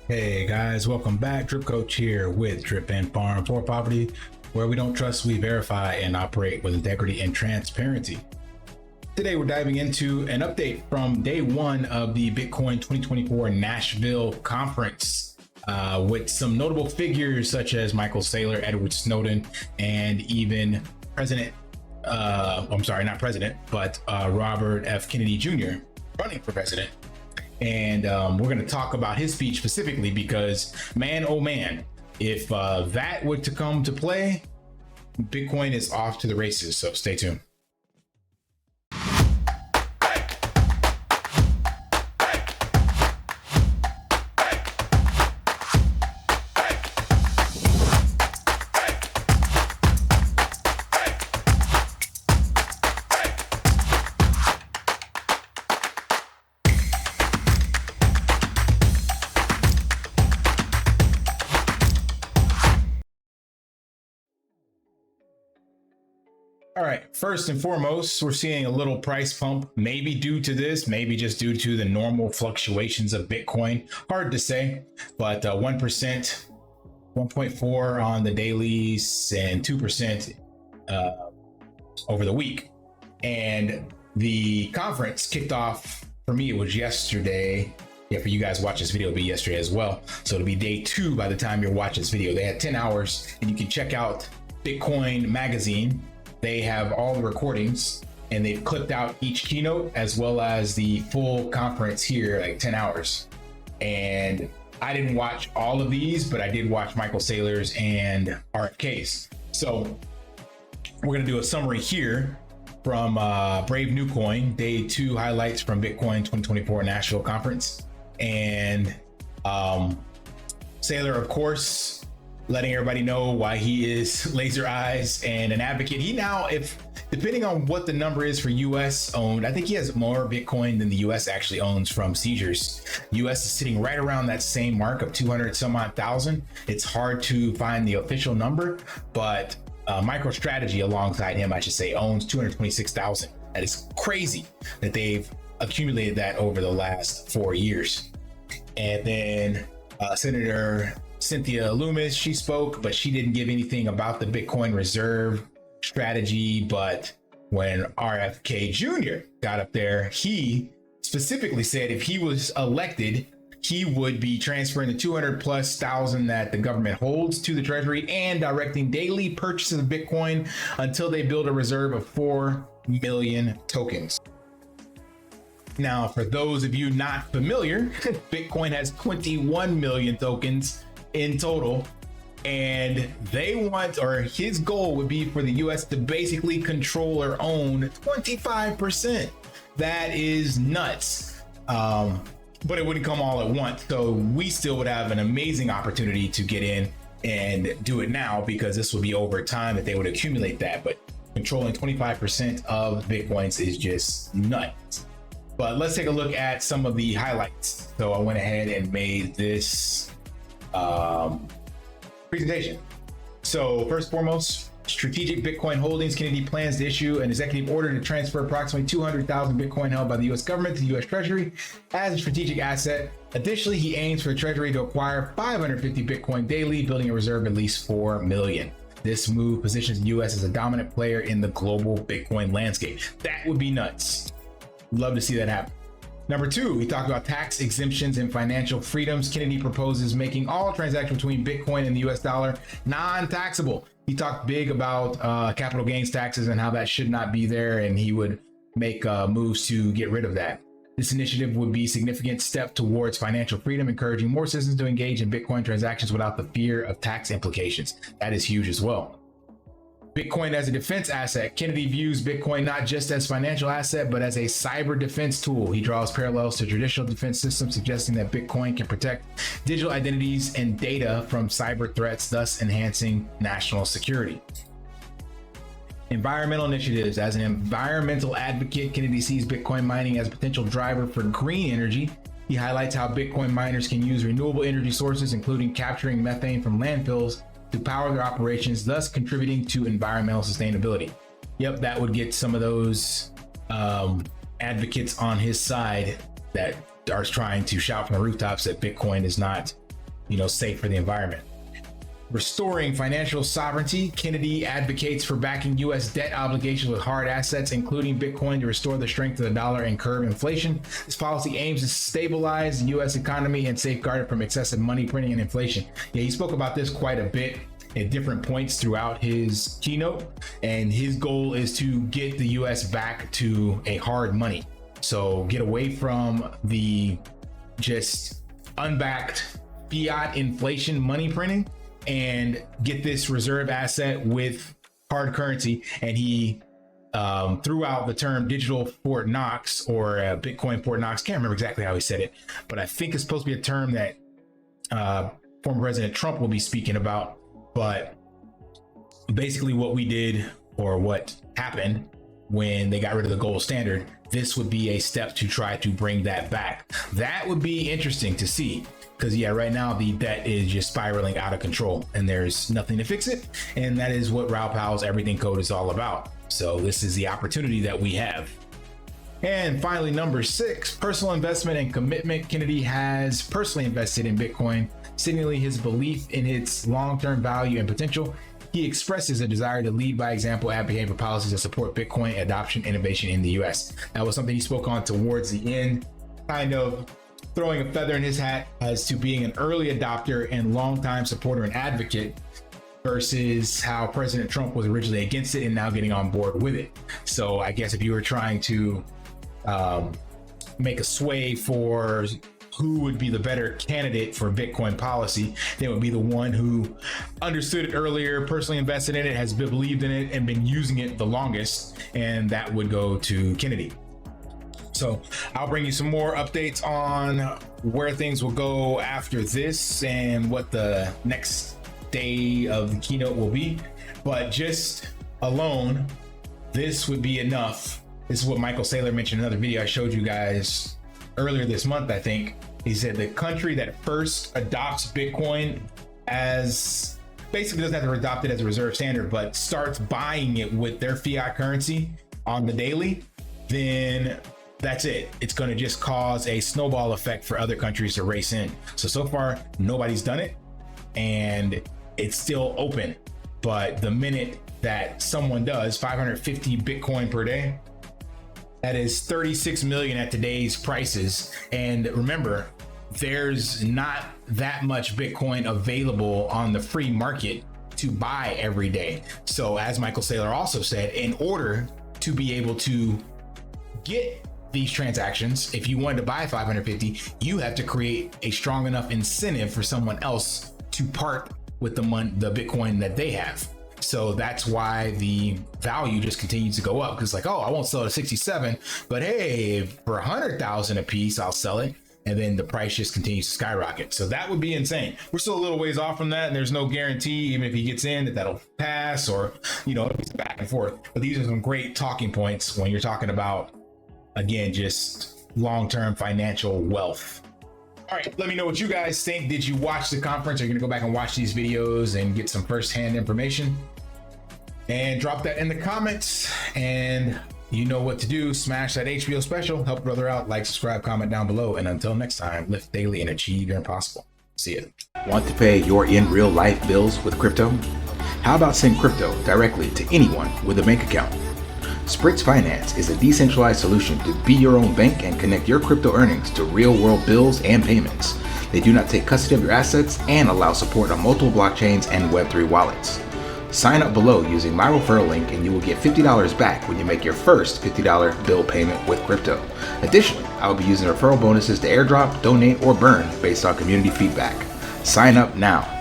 Hey guys, welcome back. DripCoach here with Drip and Farm for Property, where we don't trust, we verify and operate with integrity and transparency. Today we're diving into an update from day one of the Bitcoin 2024 Nashville conference with some notable figures such as Michael Saylor, Edward Snowden, and even Robert F. Kennedy Jr. running for president. And we're going to talk about his speech specifically because, man, oh man, if that were to come to play, Bitcoin is off to the races. So stay tuned. All right, first and foremost, we're seeing a little price pump, maybe due to this, maybe just due to the normal fluctuations of Bitcoin. Hard to say, but 1%, 1.4 on the dailies and 2% over the week. And the conference kicked off, for me, it was yesterday. Yeah, for you guys watch this video, it'll be yesterday as well. So it'll be day 2 by the time you're watching this video. They had 10 hours and you can check out Bitcoin magazine. They have all the recordings and they've clipped out each keynote as well as the full conference here, like 10 hours. And I didn't watch all of these, but I did watch Michael Saylor's and RFK's. So we're gonna do a summary here from Brave New Coin, day 2 highlights from Bitcoin 2024 Nashville conference. And Saylor, of course, letting everybody know why he is laser eyes and an advocate. He now, if depending on what the number is for US owned, I think he has more Bitcoin than the US actually owns from seizures. US is sitting right around that same mark of 200 some odd thousand. It's hard to find the official number, but MicroStrategy alongside him, I should say, owns 226,000. That is crazy that they've accumulated that over the last 4 years. And then Senator Cynthia Loomis, she spoke, but she didn't give anything about the Bitcoin reserve strategy. But when RFK Jr. got up there, he specifically said if he was elected, he would be transferring the 200,000+ that the government holds to the treasury and directing daily purchases of Bitcoin until they build a reserve of 4 million tokens. Now, for those of you not familiar, Bitcoin has 21 million tokens in total, and they want, or his goal would be for the US to basically control or own 25%. That is nuts. But it wouldn't come all at once. So we still would have an amazing opportunity to get in and do it now, because this will be over time that they would accumulate that. But controlling 25% of Bitcoins is just nuts. But let's take a look at some of the highlights. So I went ahead and made this presentation. So first and foremost, strategic Bitcoin holdings. Kennedy plans to issue an executive order to transfer approximately 200,000 Bitcoin held by the US government to the US Treasury as a strategic asset. Additionally, he aims for the Treasury to acquire 550 Bitcoin daily, building a reserve of at least 4 million. This move positions the US as a dominant player in the global Bitcoin landscape. That would be nuts. Love to see that happen. Number 2, we talked about tax exemptions and financial freedoms. Kennedy proposes making all transactions between Bitcoin and the US dollar non-taxable. He talked big about capital gains taxes and how that should not be there, and he would make moves to get rid of that. This initiative would be a significant step towards financial freedom, encouraging more citizens to engage in Bitcoin transactions without the fear of tax implications. That is huge as well. Bitcoin as a defense asset. Kennedy views Bitcoin not just as a financial asset, but as a cyber defense tool. He draws parallels to traditional defense systems, suggesting that Bitcoin can protect digital identities and data from cyber threats, thus enhancing national security. Environmental initiatives. As an environmental advocate, Kennedy sees Bitcoin mining as a potential driver for green energy. He highlights how Bitcoin miners can use renewable energy sources, including capturing methane from landfills, to power their operations, thus contributing to environmental sustainability. Yep, that would get some of those advocates on his side that are trying to shout from the rooftops that Bitcoin is not safe for the environment. Restoring financial sovereignty. Kennedy advocates for backing U.S. debt obligations with hard assets, including Bitcoin, to restore the strength of the dollar and curb inflation. This policy aims to stabilize the U.S. economy and safeguard it from excessive money printing and inflation. Yeah, he spoke about this quite a bit at different points throughout his keynote, and his goal is to get the U.S. back to a hard money. So get away from the just unbacked fiat inflation money printing and get this reserve asset with hard currency. And he threw out the term digital Fort Knox, or Bitcoin Fort Knox. Can't remember exactly how he said it, but I think it's supposed to be a term that former President Trump will be speaking about. But basically what we did, or what happened when they got rid of the gold standard, this would be a step to try to bring that back. That would be interesting to see. Because right now the debt is just spiraling out of control and there's nothing to fix it. And that is what Raoul Pal's Everything Code is all about. So this is the opportunity that we have. And finally, number 6, personal investment and commitment. Kennedy has personally invested in Bitcoin, signaling his belief in its long-term value and potential. He expresses a desire to lead by example, advocating for policies that support Bitcoin adoption innovation in the US. That was something he spoke on towards the end, kind of throwing a feather in his hat as to being an early adopter and longtime supporter and advocate, versus how President Trump was originally against it and now getting on board with it. So I guess if you were trying to make a sway for who would be the better candidate for Bitcoin policy, they would be the one who understood it earlier, personally invested in it, has believed in it, and been using it the longest, and that would go to Kennedy. So I'll bring you some more updates on where things will go after this and what the next day of the keynote will be. But just alone, this would be enough. This is what Michael Saylor mentioned in another video I showed you guys earlier this month, I think. He said the country that first adopts Bitcoin as, basically doesn't have to adopt it as a reserve standard, but starts buying it with their fiat currency on the daily, then that's it. It's going to just cause a snowball effect for other countries to race in. So far, nobody's done it and it's still open. But the minute that someone does 550 Bitcoin per day, that is 36 million at today's prices. And remember, there's not that much Bitcoin available on the free market to buy every day. So as Michael Saylor also said, in order to be able to get these transactions, if you wanted to buy 550, you have to create a strong enough incentive for someone else to part with the Bitcoin that they have. So that's why the value just continues to go up, because like, oh, I won't sell it at 67, but hey, for 100,000 a piece, I'll sell it. And then the price just continues to skyrocket. So that would be insane. We're still a little ways off from that, and there's no guarantee, even if he gets in, that that'll pass, or it's back and forth. But these are some great talking points when you're talking about, again, just long-term financial wealth. All right, let me know what you guys think. Did you watch the conference? Are you gonna go back and watch these videos and get some firsthand information? And drop that in the comments. And you know what to do. Smash that HBO special, help a brother out, like, subscribe, comment down below. And until next time, lift daily and achieve your impossible. See ya. Want to pay your in real life bills with crypto? How about send crypto directly to anyone with a bank account? SPRITZ Finance is a decentralized solution to be your own bank and connect your crypto earnings to real-world bills and payments. They do not take custody of your assets and allow support on multiple blockchains and Web3 wallets. Sign up below using my referral link and you will get $50 back when you make your first $50 bill payment with crypto. Additionally, I will be using referral bonuses to airdrop, donate, or burn based on community feedback. Sign up now